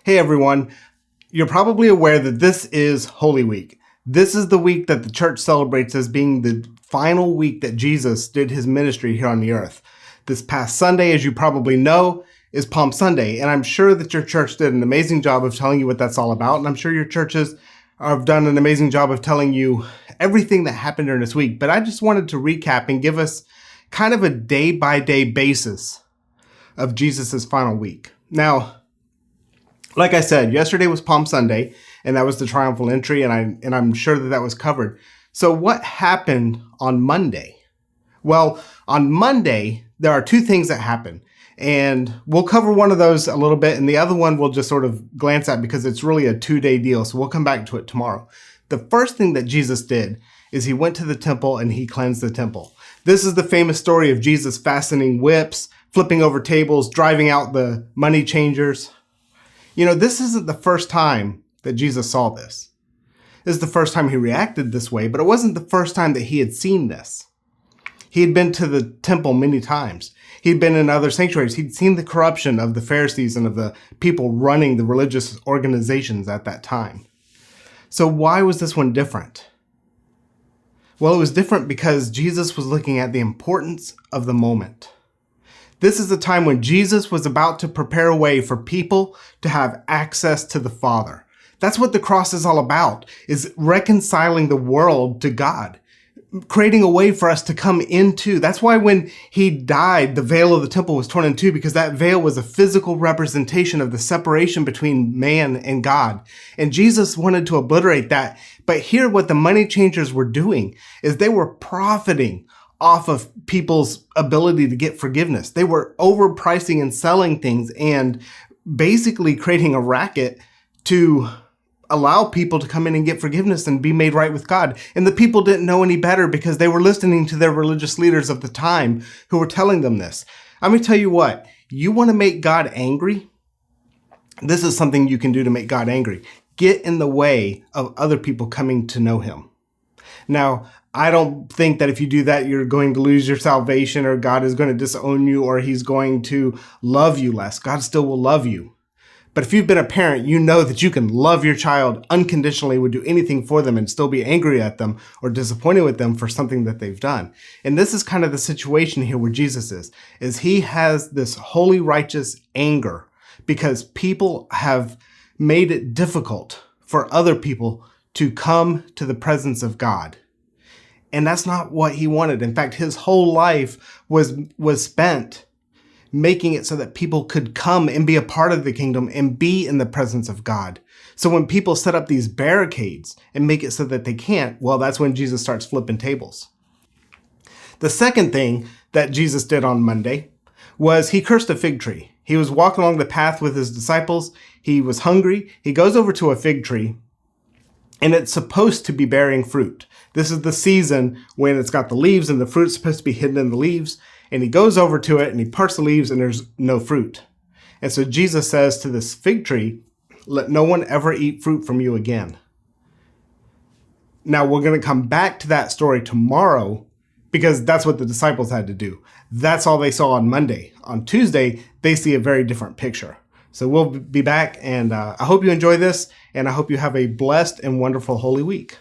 Hey everyone, you're probably aware that this is Holy Week. This is the week that the church celebrates as being the final week that Jesus did his ministry here on the earth. This past Sunday, as you probably know, is Palm Sunday, and I'm sure that your church did an amazing job of telling you what that's all about, and I'm sure your churches have done an amazing job of telling you everything that happened during this week. But I just wanted to recap and give us kind of a day-by-day basis of Jesus's final week. Now, like I said, yesterday was Palm Sunday, and that was the triumphal entry, and I'm sure that was covered. So what happened on Monday? Well, on Monday, there are two things that happen, and we'll cover one of those a little bit, and the other one we'll just sort of glance at because it's really a 2-day deal, so we'll come back to it tomorrow. The first thing that Jesus did is he went to the temple and he cleansed the temple. This is the famous story of Jesus fastening whips, flipping over tables, driving out the money changers. You know, this isn't the first time that Jesus saw this. This is the first time he reacted this way, but it wasn't the first time that he had seen this. He had been to the temple many times. He'd been in other sanctuaries. He'd seen the corruption of the Pharisees and of the people running the religious organizations at that time. So why was this one different? Well, it was different because Jesus was looking at the importance of the moment. This is the time when Jesus was about to prepare a way for people to have access to the Father. That's what the cross is all about, is reconciling the world to God, creating a way for us to come into. That's why when he died, the veil of the temple was torn in two, because that veil was a physical representation of the separation between man and God. And Jesus wanted to obliterate that. But here, what the money changers were doing is they were profiting off of people's ability to get forgiveness. They were overpricing and selling things and basically creating a racket to allow people to come in and get forgiveness and be made right with God. And the people didn't know any better because they were listening to their religious leaders of the time who were telling them this. I'm going to tell you what, you want to make God angry? This is something you can do to make God angry. Get in the way of other people coming to know him. Now, I don't think that if you do that, you're going to lose your salvation or God is going to disown you or he's going to love you less. God still will love you. But if you've been a parent, you know that you can love your child unconditionally, would do anything for them and still be angry at them or disappointed with them for something that they've done. And this is kind of the situation here where Jesus is he has this holy, righteous anger because people have made it difficult for other people to come to the presence of God. And that's not what he wanted. In fact, his whole life was spent making it so that people could come and be a part of the kingdom and be in the presence of God. So when people set up these barricades and make it so that they can't, well, that's when Jesus starts flipping tables. The second thing that Jesus did on Monday was he cursed a fig tree. He was walking along the path with his disciples. He was hungry. He goes over to a fig tree, and it's supposed to be bearing fruit. This is the season when it's got the leaves and the fruit's supposed to be hidden in the leaves. And he goes over to it and he parts the leaves and there's no fruit. And so Jesus says to this fig tree, let no one ever eat fruit from you again. Now we're going to come back to that story tomorrow because that's what the disciples had to do. That's all they saw on Monday. On Tuesday, they see a very different picture. So we'll be back, and I hope you enjoy this, and I hope you have a blessed and wonderful Holy Week.